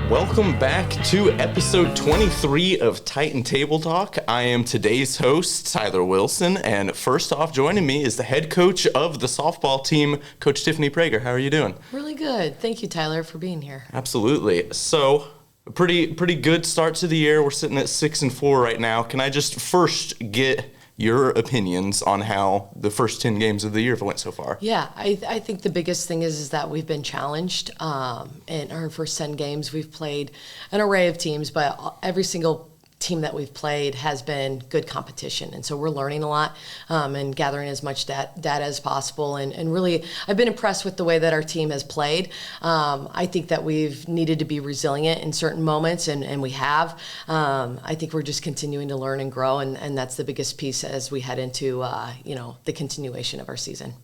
Welcome back to episode 23 of Titan Table Talk. I am today's host, Tyler Wilson, and first off joining me is the head coach of the softball team, Coach Tiffany Prager. How are you doing? Really good. Thank you, Tyler, for being here. Absolutely. So, a pretty good start to the year. We're sitting at 6-4 right now. Can I just first get your opinions on how the first 10 games of the year went so far? Yeah, I think the biggest thing is that we've been challenged. In our first 10 games, we've played an array of teams, but every single team that we've played has been good competition. And so we're learning a lot and gathering as much data as possible. And really, I've been impressed with the way that our team has played. I think that we've needed to be resilient in certain moments, and we have. I think we're just continuing to learn and grow, and that's the biggest piece as we head into the continuation of our season.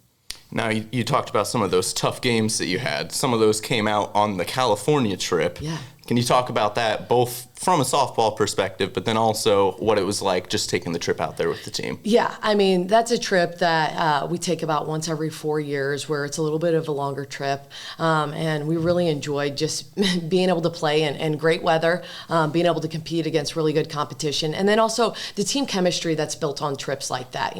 Now, you talked about some of those tough games that you had. Some of those came out on the California trip. Yeah. Can you talk about that, both from a softball perspective, but then also what it was like just taking the trip out there with the team? Yeah, I mean, that's a trip that we take about once every 4 years, where it's a little bit of a longer trip. And we really enjoyed just being able to play in great weather, being able to compete against really good competition. And then also the team chemistry that's built on trips like that,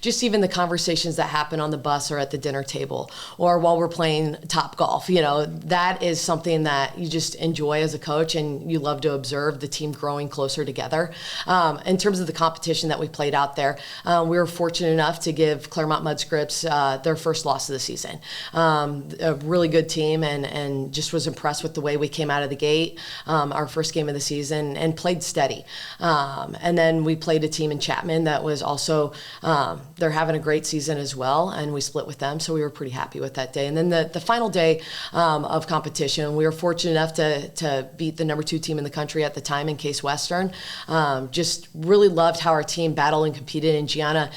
just even the conversations that happen on the bus or at the dinner table or while we're playing Top Golf, that is something that you just enjoy as a coach, and you love to observe the team growing closer together. In terms of the competition that we played out there, we were fortunate enough to give Claremont Mudscripts their first loss of the season. A really good team, and just was impressed with the way we came out of the gate, our first game of the season, and played steady. And then we played a team in Chapman that was also, they're having a great season as well, and we split with them, so we were pretty happy with that day. And then the final day of competition, we were fortunate enough to beat the number 2 team in the country at the time in Case Western. Just really loved how our team battled and competed, and Gianna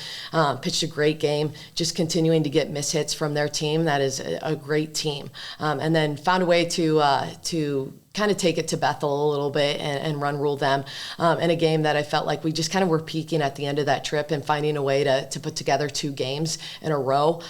pitched a great game, just continuing to get mishits from their team. That is a great team. And then found a way to kind of take it to Bethel a little bit and run rule them in a game that I felt like we just kind of were peaking at the end of that trip and finding a way to put together 2 games in a row,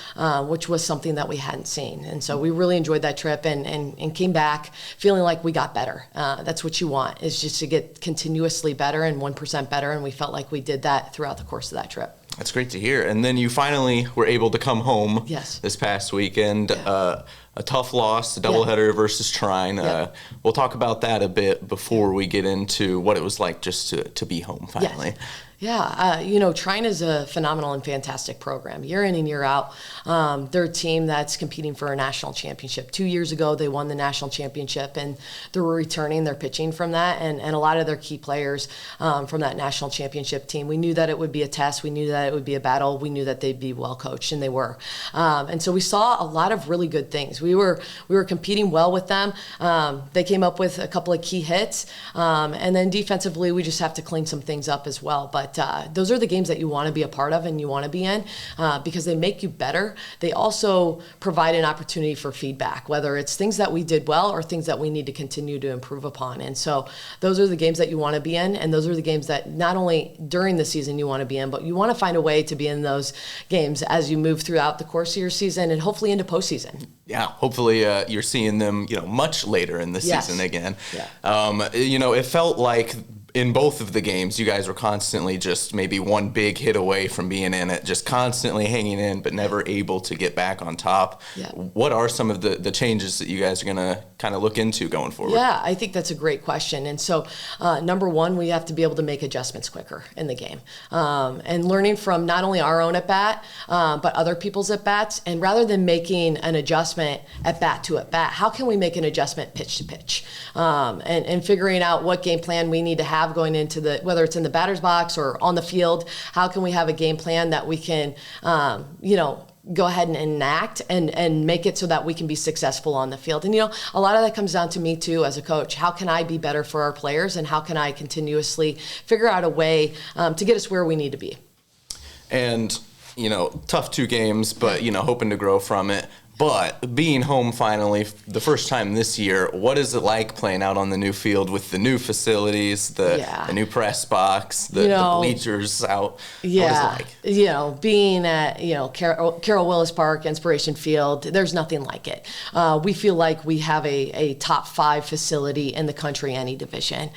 which was something that we hadn't seen. And so we really enjoyed that trip and came back feeling like we got better. That's what you want, is just to get continuously better and 1% better, and we felt like we did that throughout the course of that trip. That's great to hear. And then you finally were able to come home this past weekend. Yeah. A tough loss, a doubleheader versus Trine. Yeah. We'll talk about that a bit before we get into what it was like just to be home finally. Yes. Yeah, Trine is a phenomenal and fantastic program. Year in and year out, they're a team that's competing for a national championship. 2 years ago, they won the national championship, and they're returning their pitching from that, and a lot of their key players from that national championship team. We knew that it would be a test. We knew that it would be a battle. We knew that they'd be well coached, and they were. And so we saw a lot of really good things. We were competing well with them. They came up with a couple of key hits, and then defensively, we just have to clean some things up as well. But those are the games that you want to be a part of and you want to be in because they make you better. They also provide an opportunity for feedback, whether it's things that we did well or things that we need to continue to improve upon. And so those are the games that you want to be in, and those are the games that not only during the season you want to be in, but you want to find a way to be in those games as you move throughout the course of your season and hopefully into postseason. Yeah, hopefully you're seeing them, much later in the season again. Yeah. It felt like in both of the games, you guys were constantly just maybe one big hit away from being in it, just constantly hanging in, but never able to get back on top. Yeah. What are some of the changes that you guys are going to kind of look into going forward? Yeah, I think that's a great question. And so, number one, we have to be able to make adjustments quicker in the game. And learning from not only our own at-bat, but other people's at-bats. And rather than making an adjustment at-bat to at-bat, how can we make an adjustment pitch to pitch? And figuring out what game plan we need to have going into whether it's in the batter's box or on the field, how can we have a game plan that we can, go ahead and enact and make it so that we can be successful on the field. And, a lot of that comes down to me too as a coach. How can I be better for our players, and how can I continuously figure out a way to get us where we need to be? And, tough 2 games, but, hoping to grow from it. But being home finally, the first time this year, what is it like playing out on the new field with the new facilities, the new press box, the bleachers out? Yeah. What is it like? Being at, Carol Willis Park, Inspiration Field, there's nothing like it. We feel like we have a top 5 facility in the country, any division.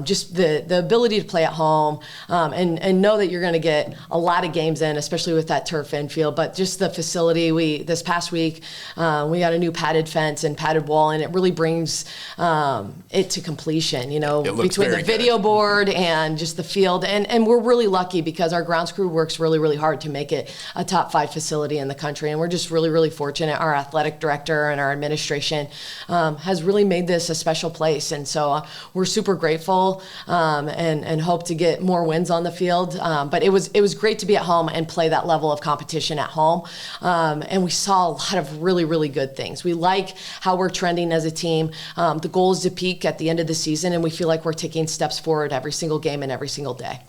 Just the ability to play at home and know that you're going to get a lot of games in, especially with that turf infield. But just the facility, this past week, we got a new padded fence and padded wall, and it really brings it to completion, between the video board and just the field. And we're really lucky because our grounds crew works really, really hard to make it a top 5 facility in the country. And we're just really, really fortunate. Our athletic director and our administration has really made this a special place. And so we're super grateful and hope to get more wins on the field. But it was great to be at home and play that level of competition at home. And we saw a lot of really, really good things. We like how we're trending as a team. The goal is to peak at the end of the season, and we feel like we're taking steps forward every single game and every single day.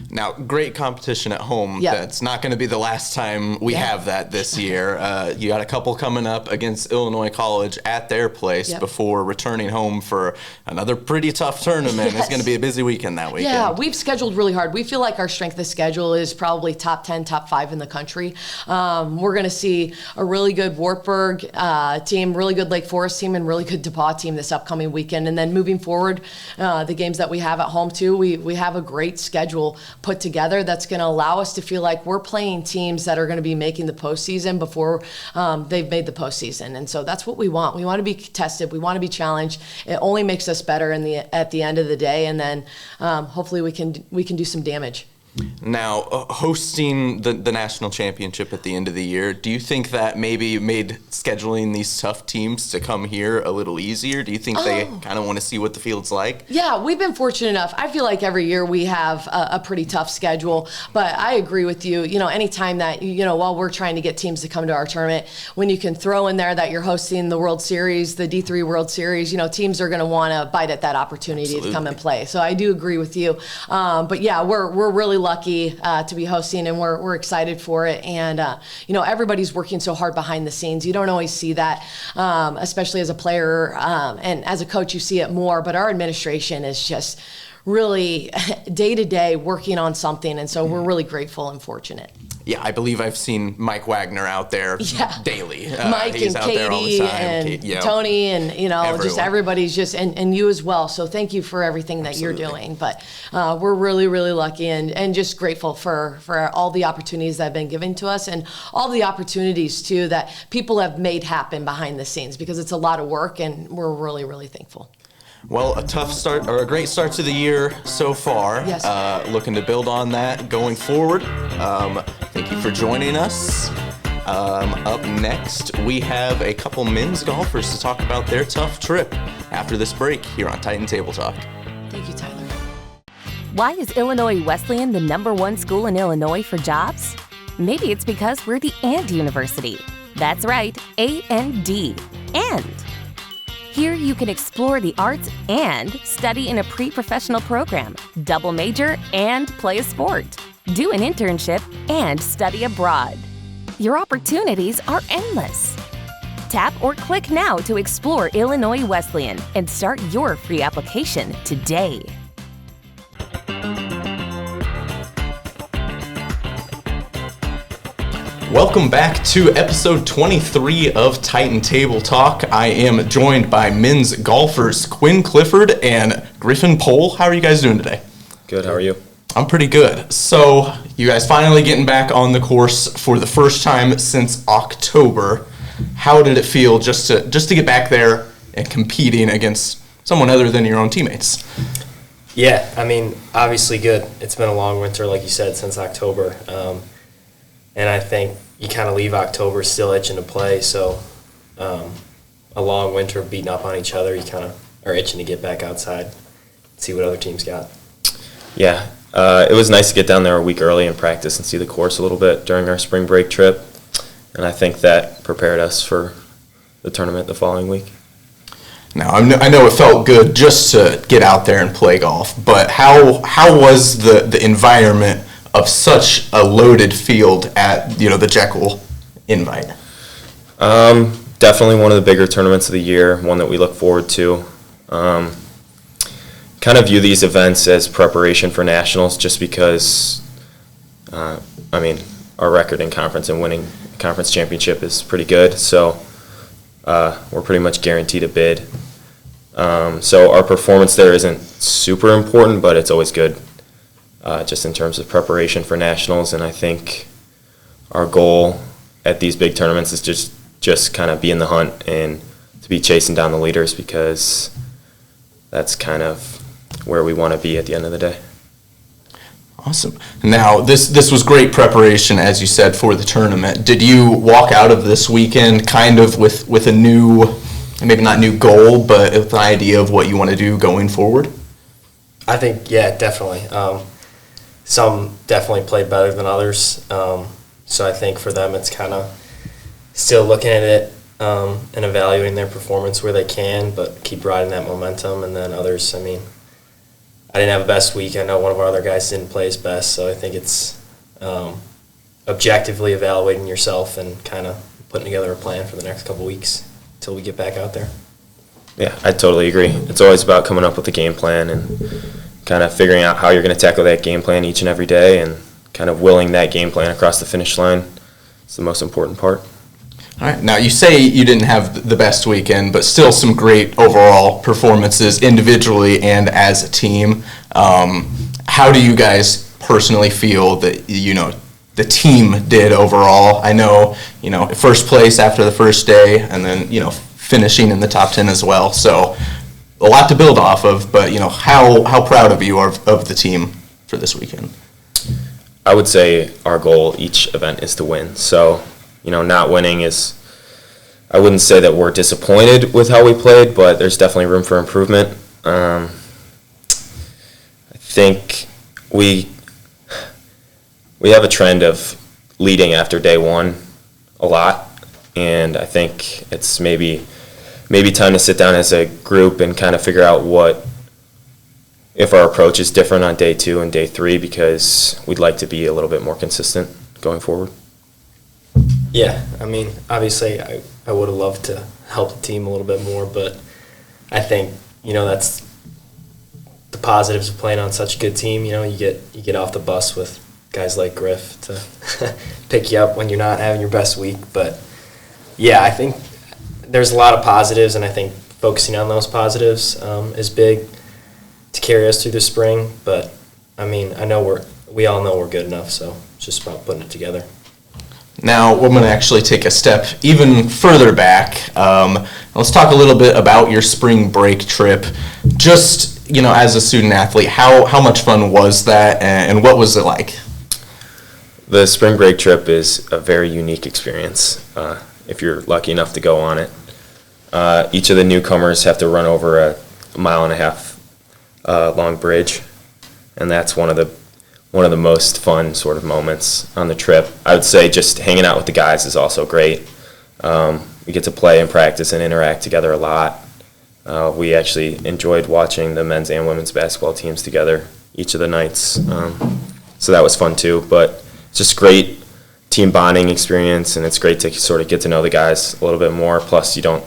Now, great competition at home. Yep. That's not going to be the last time we have that this year. You got a couple coming up against Illinois College at their place before returning home for another pretty tough tournament. It's going to be a busy weekend that weekend. Yeah, we've scheduled really hard. We feel like our strength of schedule is probably top 10, top 5 in the country. We're going to see a really good Wartburg team, really good Lake Forest team, and really good DePauw team this upcoming weekend. And then moving forward, the games that we have at home too, we have a great schedule put together that's going to allow us to feel like we're playing teams that are going to be making the postseason before they've made the postseason. And so that's what we want. We want to be tested. We want to be challenged. It only makes us better at the end of the day. And then hopefully we can do some damage. Now, hosting the national championship at the end of the year, do you think that maybe made scheduling these tough teams to come here a little easier? Do you think they kind of want to see what the field's like? Yeah, we've been fortunate enough. I feel like every year we have a pretty tough schedule, but I agree with you. Anytime that, while we're trying to get teams to come to our tournament, when you can throw in there that you're hosting the World Series, the D3 World Series, teams are going to want to bite at that opportunity to come and play. So I do agree with you. But yeah, we're really lucky to be hosting, and we're excited for it. And everybody's working so hard behind the scenes. You don't always see that, especially as a player, and as a coach you see it more, but our administration is just really day to day working on something, and so we're really grateful and fortunate. Yeah, I believe I've seen Mike Wagner out there daily. Mike he's and out there all the Katie time. and Tony and, everyone. Just everybody's and you as well. So thank you for everything that you're doing. But we're really, really lucky and just grateful for all the opportunities that have been given to us and all the opportunities, too, that people have made happen behind the scenes, because it's a lot of work, and we're really, really thankful. Well, a tough start, or a great start to the year so far. Yes. Looking to build on that going forward. Thank you for joining us. Up next, we have a couple men's golfers to talk about their tough trip after this break here on Titan Table Talk. Thank you, Tyler. Why is Illinois Wesleyan the #1 school in Illinois for jobs? Maybe it's because we're the AND University. That's right, A-N-D. And here you can explore the arts and study in a pre-professional program, double major, and play a sport. Do an internship and study abroad. Your opportunities are endless. Tap or click now to explore Illinois Wesleyan and start your free application today. Welcome back to episode 23 of Titan Table Talk. I am joined by men's golfers Quinn Clifford and Griffin Pohl. How are you guys doing today? Good, how are you? I'm pretty good. So, you guys finally getting back on the course for the first time since October. How did it feel just to get back there and competing against someone other than your own teammates? Yeah, obviously good. It's been a long winter, like you said, since October. And I think you kind of leave October still itching to play, so a long winter beating up on each other, you kind of are itching to get back outside, see what other teams got. Yeah, it was nice to get down there a week early and practice and see the course a little bit during our spring break trip, and I think that prepared us for the tournament the following week. Now, I know it felt good just to get out there and play golf, but how was the environment of such a loaded field at the Jekyll Invite? Definitely one of the bigger tournaments of the year, one that we look forward to. Kind of view these events as preparation for nationals just because, our record in conference and winning conference championship is pretty good, so we're pretty much guaranteed a bid. So our performance there isn't super important, but it's always good just in terms of preparation for nationals, and I think our goal at these big tournaments is just kind of be in the hunt and to be chasing down the leaders, because that's kind of where we want to be at the end of the day. Awesome. Now, this was great preparation, as you said, for the tournament. Did you walk out of this weekend kind of with a new, maybe not new goal, but with an idea of what you want to do going forward? I think, yeah, definitely. Some definitely played better than others. So I think for them it's kind of still looking at it and evaluating their performance where they can, but keep riding that momentum. And then others, I didn't have a best week. I know one of our other guys didn't play his best, so I think it's objectively evaluating yourself and kind of putting together a plan for the next couple weeks until we get back out there. Yeah, I totally agree. It's always about coming up with a game plan and kind of figuring out how you're going to tackle that game plan each and every day, and kind of willing that game plan across the finish line is the most important part. All right. Now, you say you didn't have the best weekend, but still some great overall performances individually and as a team. How do you guys personally feel that, the team did overall? I know, first place after the first day, and then, finishing in the top 10 as well. So a lot to build off of, but, how proud of you are of the team for this weekend? I would say our goal each event is to win. So, not winning is, I wouldn't say that we're disappointed with how we played, but there's definitely room for improvement. I think we have a trend of leading after day one a lot, and I think it's maybe time to sit down as a group and kind of figure out if our approach is different on day 2 and day 3, because we'd like to be a little bit more consistent going forward. Yeah, obviously I would have loved to help the team a little bit more, but I think, that's the positives of playing on such a good team. You get off the bus with guys like Griff to pick you up when you're not having your best week. But, yeah, I think there's a lot of positives, and I think focusing on those positives is big to carry us through the spring. But, I know we all know we're good enough, so it's just about putting it together. Now, we're going to actually take a step even further back. Let's talk a little bit about your spring break trip. Just, as a student athlete, how much fun was that, and what was it like? The spring break trip is a very unique experience if you're lucky enough to go on it. Each of the newcomers have to run over a 1.5 mile long bridge, and that's one of the most fun sort of moments on the trip. I would say just hanging out with the guys is also great. We get to play and practice and interact together a lot. We actually enjoyed watching the men's and women's basketball teams together each of the nights. So that was fun too, but it's just great team bonding experience, and it's great to sort of get to know the guys a little bit more. Plus you're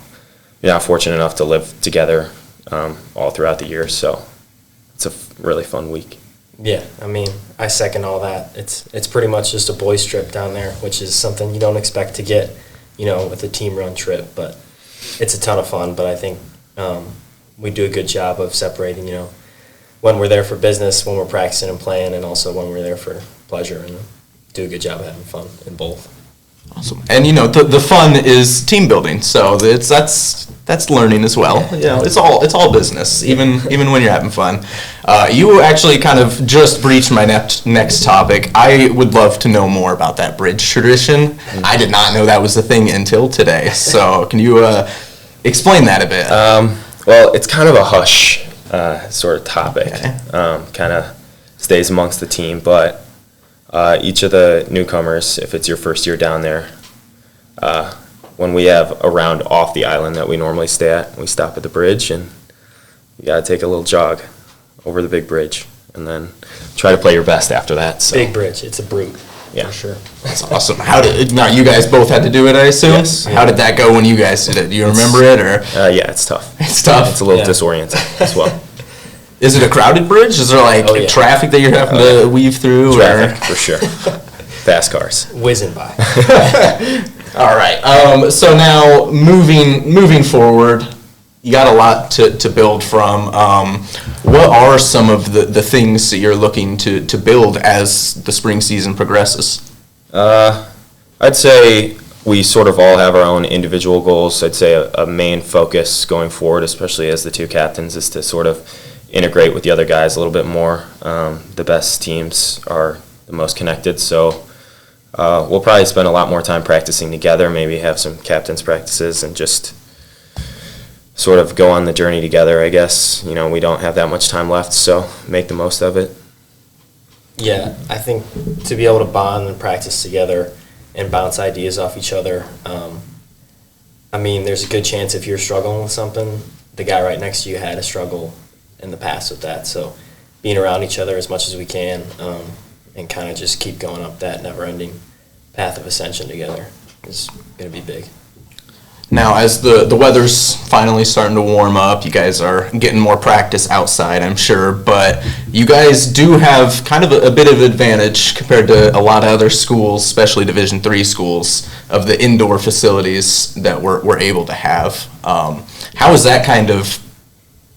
not fortunate enough to live together all throughout the year, so it's a really fun week. Yeah, I second all that. It's pretty much just a boys trip down there, which is something you don't expect to get, with a team run trip. But it's a ton of fun. But I think we do a good job of separating, when we're there for business, when we're practicing and playing, and also when we're there for pleasure, and do a good job of having fun in both. Awesome. And the fun is team building, so that's learning as well. It's all business, even when you're having fun. You actually kind of just breached my next topic. I would love to know more about that bridge tradition. I did not know that was a thing until today. So can you explain that a bit? Well, it's kind of a hush sort of topic. Okay. Kind of stays amongst the team, but each of the newcomers, if it's your first year down there, when we have a round off the island that we normally stay at, we stop at the bridge, and you got to take a little jog over the big bridge, and then try to play your best after that. So. Big bridge, it's a brute. Yeah, for sure. That's awesome. Now you guys both had to do it, I assume? Yes. How did that go when you guys did it? Do you remember it, or? Yeah, it's tough. It's tough? It's a little disorienting as well. Is it a crowded bridge? Is there traffic that you're having to weave through? Traffic, for sure. Fast cars. Whizzing by. All right. So now moving forward, you got a lot to build from. What are some of the things that you're looking to build as the spring season progresses? I'd say we sort of all have our own individual goals. I'd say a main focus going forward, especially as the two captains, is to sort of integrate with the other guys a little bit more. The best teams are the most connected, so we'll probably spend a lot more time practicing together, maybe have some captains practices and just sort of go on the journey together, I guess. You know, we don't have that much time left, so make the most of it. Yeah, I think to be able to bond and practice together and bounce ideas off each other, I mean, there's a good chance if you're struggling with something, the guy right next to you had a struggle in the past with that. So being around each other as much as we can and kind of just keep going up that never-ending path of ascension together is going to be big. Now, as the weather's finally starting to warm up, you guys are getting more practice outside, I'm sure, but you guys do have kind of a bit of advantage compared to a lot of other schools, especially Division III schools, of the indoor facilities that we're able to have. How has that kind of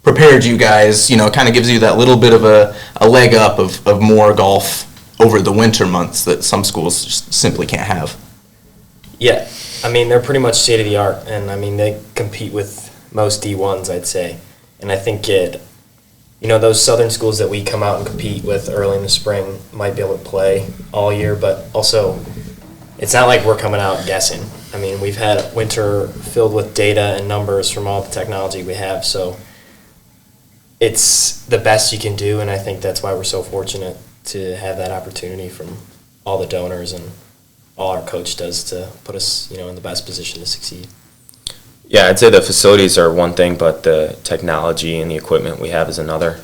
prepared you guys? You know, it kind of gives you that little bit of a leg up of more golf over the winter months that some schools just simply can't have. Yeah, I mean, they're pretty much state-of-the-art, and, I mean, they compete with most D1s, I'd say. And I think those southern schools that we come out and compete with early in the spring might be able to play all year, but also it's not like we're coming out guessing. I mean, we've had a winter filled with data and numbers from all the technology we have, so it's the best you can do, and I think that's why we're so fortunate to have that opportunity from all the donors and all our coach does to put us, in the best position to succeed. Yeah, I'd say the facilities are one thing, but the technology and the equipment we have is another.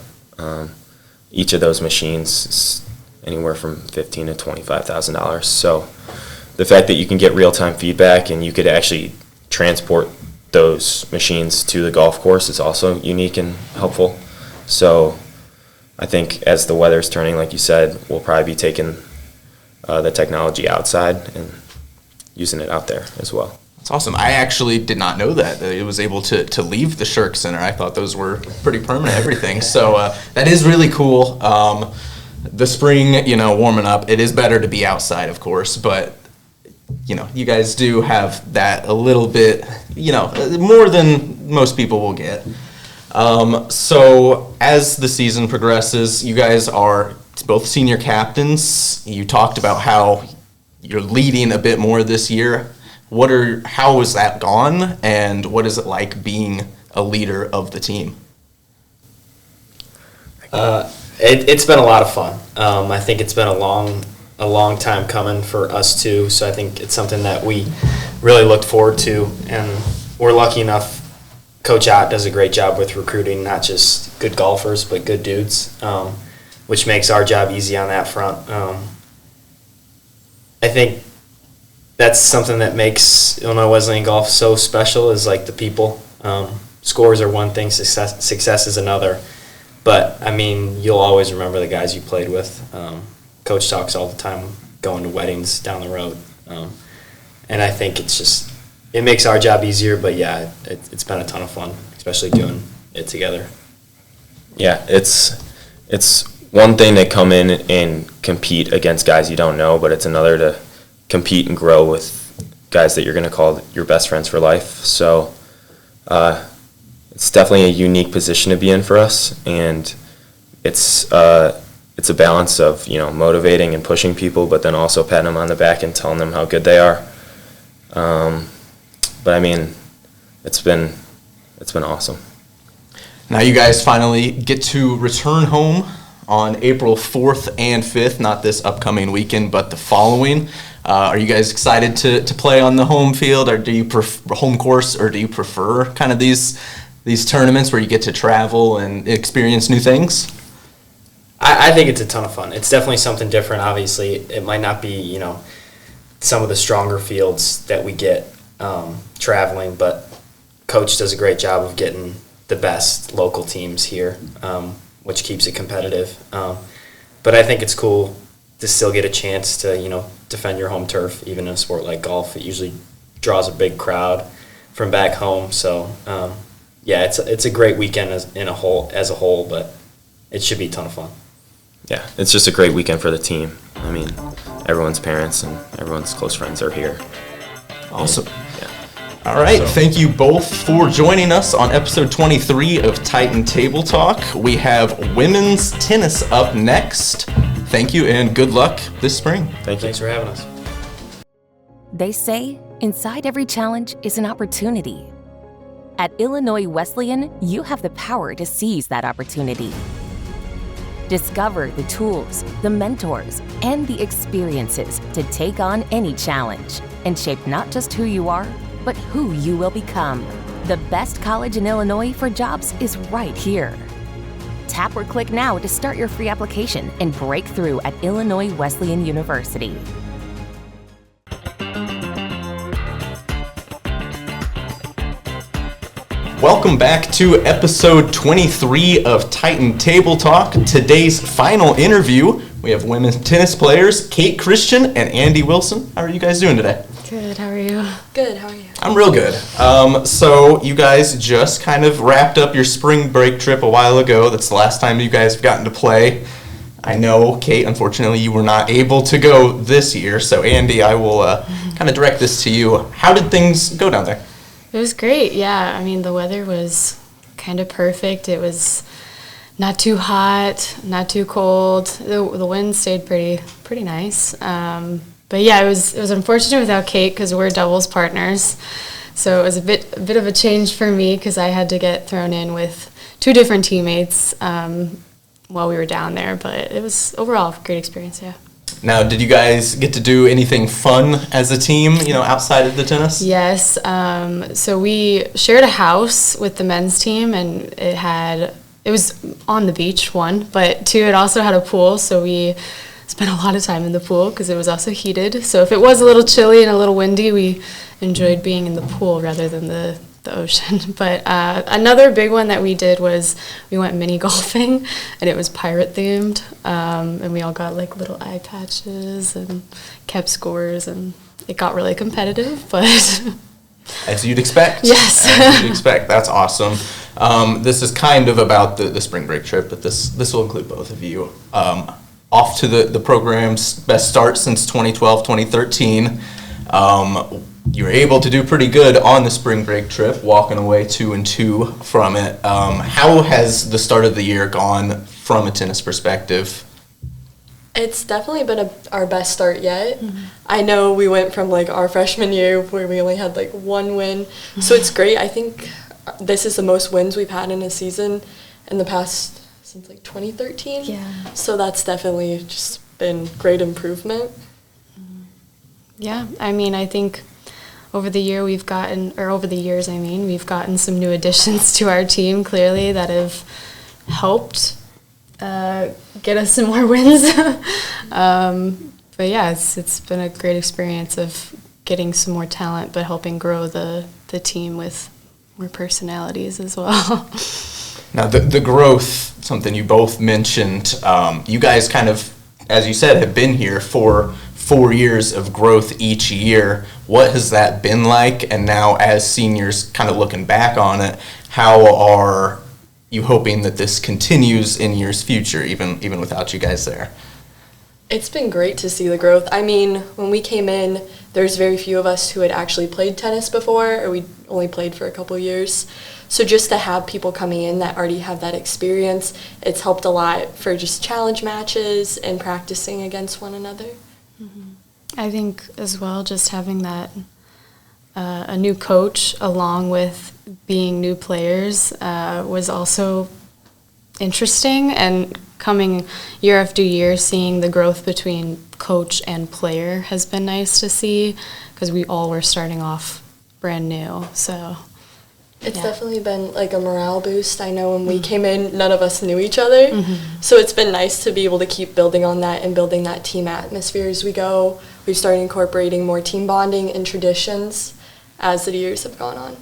Each of those machines is anywhere from $15,000 to $25,000. So the fact that you can get real-time feedback and you could actually transport those machines to the golf course is also unique and helpful. So I think as the weather's turning, like you said, we'll probably be taking the technology outside and using it out there as well. That's awesome. I actually did not know that it was able to leave the Shirk Center. I thought those were pretty permanent, everything. So that is really cool. The spring, warming up, it is better to be outside, of course, but you guys do have that a little bit, more than most people will get. So as the season progresses, you guys are both senior captains. You talked about how you're leading a bit more this year. How has that gone, and what is it like being a leader of the team? It's been a lot of fun. I think it's been a long time coming for us too. So I think it's something that we really looked forward to, and we're lucky enough. Coach Ott does a great job with recruiting, not just good golfers, but good dudes, which makes our job easy on that front. I think that's something that makes Illinois Wesleyan golf so special is like the people. Scores are one thing, success is another. But, I mean, you'll always remember the guys you played with. Coach talks all the time going to weddings down the road. And I think it makes our job easier, but yeah, it's been a ton of fun, especially doing it together. Yeah, it's one thing to come in and compete against guys you don't know, but it's another to compete and grow with guys that you're going to call your best friends for life. So it's definitely a unique position to be in for us, and it's a balance of motivating and pushing people, but then also patting them on the back and telling them how good they are. But I mean, it's been awesome. Now you guys finally get to return home on April 4th and 5th, not this upcoming weekend, but the following. Are you guys excited to play on the home field, or do you prefer home course, or do you prefer kind of these tournaments where you get to travel and experience new things? I think it's a ton of fun. It's definitely something different. Obviously, it might not be, some of the stronger fields that we get traveling, but Coach does a great job of getting the best local teams here, which keeps it competitive. But I think it's cool to still get a chance to, defend your home turf, even in a sport like golf. It usually draws a big crowd from back home. So, it's a great weekend as a whole, but it should be a ton of fun. Yeah, it's just a great weekend for the team. I mean, everyone's parents and everyone's close friends are here. Awesome. All right, thank you both for joining us on episode 23 of Titan Table Talk. We have women's tennis up next. Thank you and good luck this spring. Thank you. Thanks for having us. They say inside every challenge is an opportunity. At Illinois Wesleyan, you have the power to seize that opportunity. Discover the tools, the mentors, and the experiences to take on any challenge and shape not just who you are, but who you will become. The best college in Illinois for jobs is right here. Tap or click now to start your free application and break through at Illinois Wesleyan University. Welcome back to episode 23 of Titan Table Talk. Today's final interview, we have women's tennis players Kate Christian and Andie Wilson. How are you guys doing today? Good, how are you? Good, how are you? I'm real good. So you guys just kind of wrapped up your spring break trip a while ago. That's the last time you guys have gotten to play. I know, Kate, unfortunately, you were not able to go this year. So, Andie, I will kind of direct this to you. How did things go down there? It was great, yeah. I mean, the weather was kind of perfect. It was not too hot, not too cold. The wind stayed pretty nice. But yeah, it was unfortunate without Kate because we're doubles partners. So it was a bit of a change for me because I had to get thrown in with two different teammates while we were down there. But it was overall a great experience, yeah. Now, did you guys get to do anything fun as a team, outside of the tennis? Yes. So we shared a house with the men's team, and it was on the beach, one, but two, it also had a pool, so we spent a lot of time in the pool because it was also heated. So if it was a little chilly and a little windy, we enjoyed being in the pool rather than the ocean. But another big one that we did was we went mini golfing, and it was pirate themed, and we all got like little eye patches and kept scores, and it got really competitive, but as you'd expect. Yes. As you'd expect. That's awesome. This is kind of about the spring break trip, but this will include both of you. Off to the program's best start since 2012-2013. You were able to do pretty good on the spring break trip, walking away 2-2 from it. How has the start of the year gone from a tennis perspective? It's definitely been our best start yet. Mm-hmm. I know we went from our freshman year where we only had one win, so it's great. I think this is the most wins we've had in a season in the past since 2013. Yeah. So that's definitely just been great improvement. Yeah, I mean, I think over the years, we've gotten some new additions to our team, clearly, that have helped get us some more wins. But yeah, it's been a great experience of getting some more talent, but helping grow the team with more personalities as well. Now, the growth, something you both mentioned, you guys kind of, as you said, have been here for 4 years of growth each year. What has that been like? And now as seniors kind of looking back on it, how are you hoping that this continues in years future, even without you guys there? It's been great to see the growth. I mean, when we came in, there's very few of us who had actually played tennis before, or we only played for a couple years. So just to have people coming in that already have that experience, it's helped a lot for just challenge matches and practicing against one another. Mm-hmm. I think as well, just having that a new coach along with being new players was also interesting, and coming year after year, seeing the growth between coach and player has been nice to see, because we all were starting off brand new. So It's definitely been like a morale boost. I know when we came in, none of us knew each other. So it's been nice to be able to keep building on that and building that team atmosphere as we go. We've started incorporating more team bonding and traditions as the years have gone on.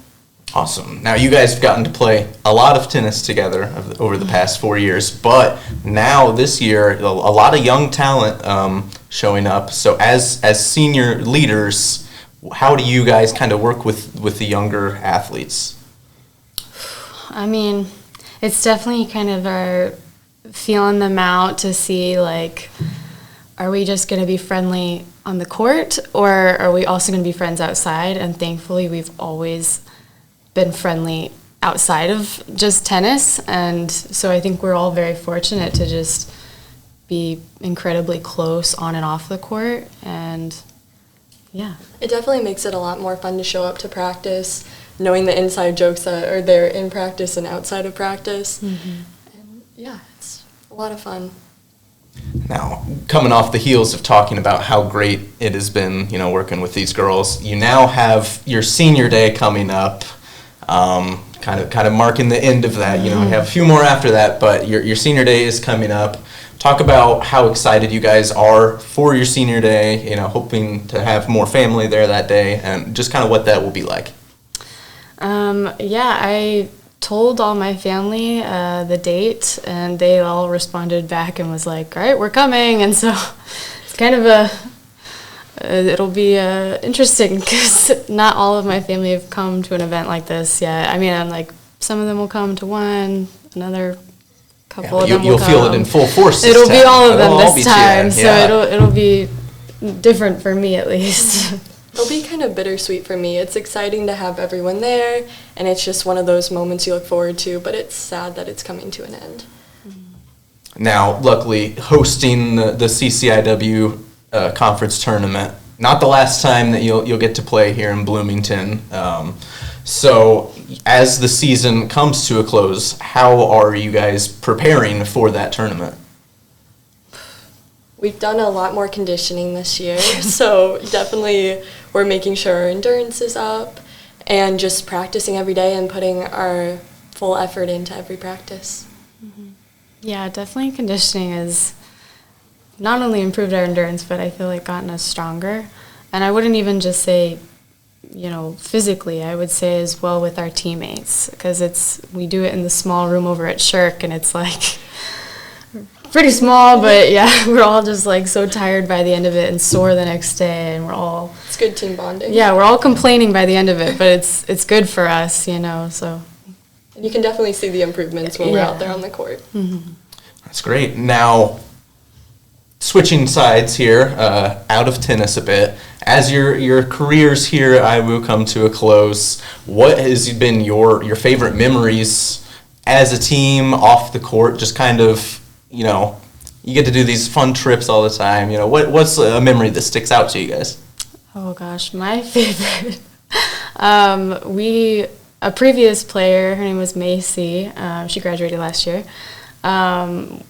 Awesome. Now, you guys have gotten to play a lot of tennis together over the past 4 years, but now this year, a lot of young talent showing up. So as senior leaders, how do you guys kind of work with the younger athletes? I mean, it's definitely kind of our feeling them out to see, like, are we just going to be friendly on the court, or are we also going to be friends outside? And thankfully, we've always been friendly outside of just tennis. And so I think we're all very fortunate to just be incredibly close on and off the court. And, yeah. It definitely makes it a lot more fun to show up to practice, knowing the inside jokes that are there in practice and outside of practice. And yeah, it's a lot of fun. Now, coming off the heels of talking about how great it has been, working with these girls, you now have your senior day coming up, kind of marking the end of that. You have a few more after that, but your senior day is coming up. Talk about how excited you guys are for your senior day, hoping to have more family there that day, and just kind of what that will be like. I told all my family the date, and they all responded back and was like, all right, we're coming. And so it's kind of it'll be interesting because not all of my family have come to an event like this yet. I mean, I'm like, some of them will come to one, another couple of them will come. You'll feel it in full force this It'll time. be all of them this time, cheering. So it'll be different for me at least. It'll be kind of bittersweet for me. It's exciting to have everyone there, and it's just one of those moments you look forward to, but it's sad that it's coming to an end. Now, luckily, hosting the CCIW conference tournament, not the last time that you'll get to play here in Bloomington. So as the season comes to a close, how are you guys preparing for that tournament? We've done a lot more conditioning this year, so definitely we're making sure our endurance is up and just practicing every day and putting our full effort into every practice. Yeah, definitely conditioning has not only improved our endurance, but I feel like gotten us stronger. And I wouldn't even just say, physically, I would say as well with our teammates, because we do it in the small room over at Shirk, and it's like pretty small, but yeah, we're all just like so tired by the end of it and sore the next day, and it's good team bonding. Yeah, we're all complaining by the end of it, but it's good for us, so. And you can definitely see the improvements when we're out there on the court. That's great. Now, switching sides here, out of tennis a bit, as your careers here at IWU come to a close, what has been your favorite memories as a team off the court? Just kind of, you get to do these fun trips all the time. What's a memory that sticks out to you guys? Oh gosh, my favorite. A previous player, her name was Macy. She graduated last year. Gosh,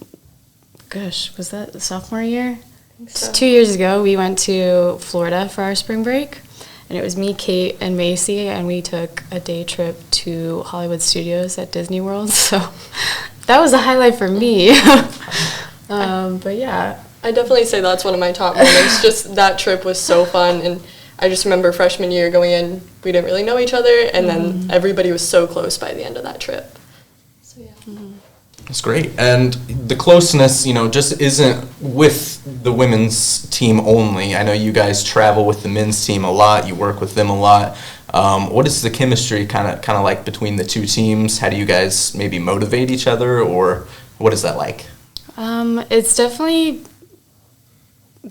was that the sophomore year? I think so. 2 years ago, we went to Florida for our spring break, and it was me, Kate, and Macy, and we took a day trip to Hollywood Studios at Disney World. So that was a highlight for me. But yeah. I definitely say that's one of my top moments. Just that trip was so fun, and I just remember freshman year going in, we didn't really know each other, and then everybody was so close by the end of that trip. So yeah. That's great. And the closeness, just isn't with the women's team only. I know you guys travel with the men's team a lot. You work with them a lot. What is the chemistry kind of like between the two teams? How do you guys maybe motivate each other, or what is that like? It's definitely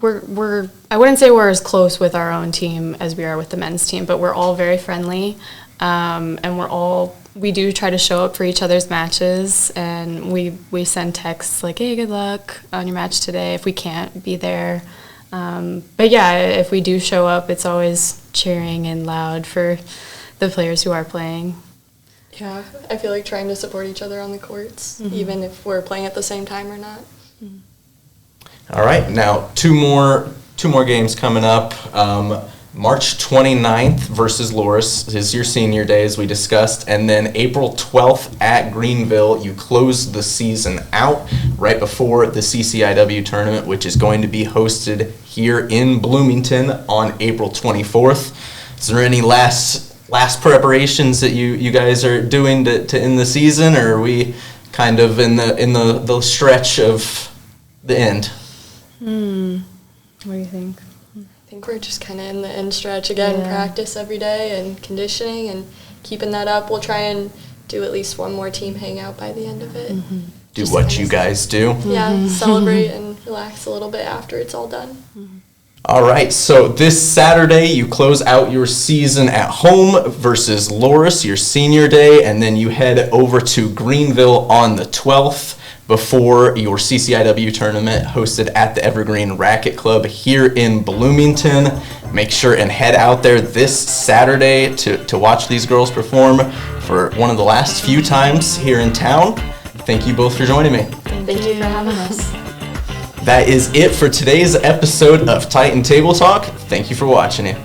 we're I wouldn't say we're as close with our own team as we are with the men's team, but we're all very friendly, and we do try to show up for each other's matches, and we send texts like, hey, good luck on your match today if we can't be there. But yeah, if we do show up, it's always cheering and loud for the players who are playing. Yeah, I feel like trying to support each other on the courts, even if we're playing at the same time or not. All right, now two more games coming up. March 29th versus Loras is your senior day, as we discussed, and then April 12th at Greenville. You close the season out right before the CCIW tournament, which is going to be hosted here in Bloomington on April 24th. Is there any last preparations that you guys are doing to end the season, or are we kind of in the stretch of the end? What do you think? I think we're just kind of in the end stretch again. Yeah. Practice every day and conditioning and keeping that up. We'll try and do at least one more team hangout by the end of it. Do Just what kinda you guys do. Yeah, celebrate and relax a little bit after it's all done. All right, so this Saturday you close out your season at home versus Loras, your senior day, and then you head over to Greenville on the 12th before your CCIW tournament hosted at the Evergreen Racquet Club here in Bloomington. Make sure and head out there this Saturday to watch these girls perform for one of the last few times here in town. Thank you both for joining me. Thank you for having us. That is it for today's episode of Titan Table Talk. Thank you for watching it.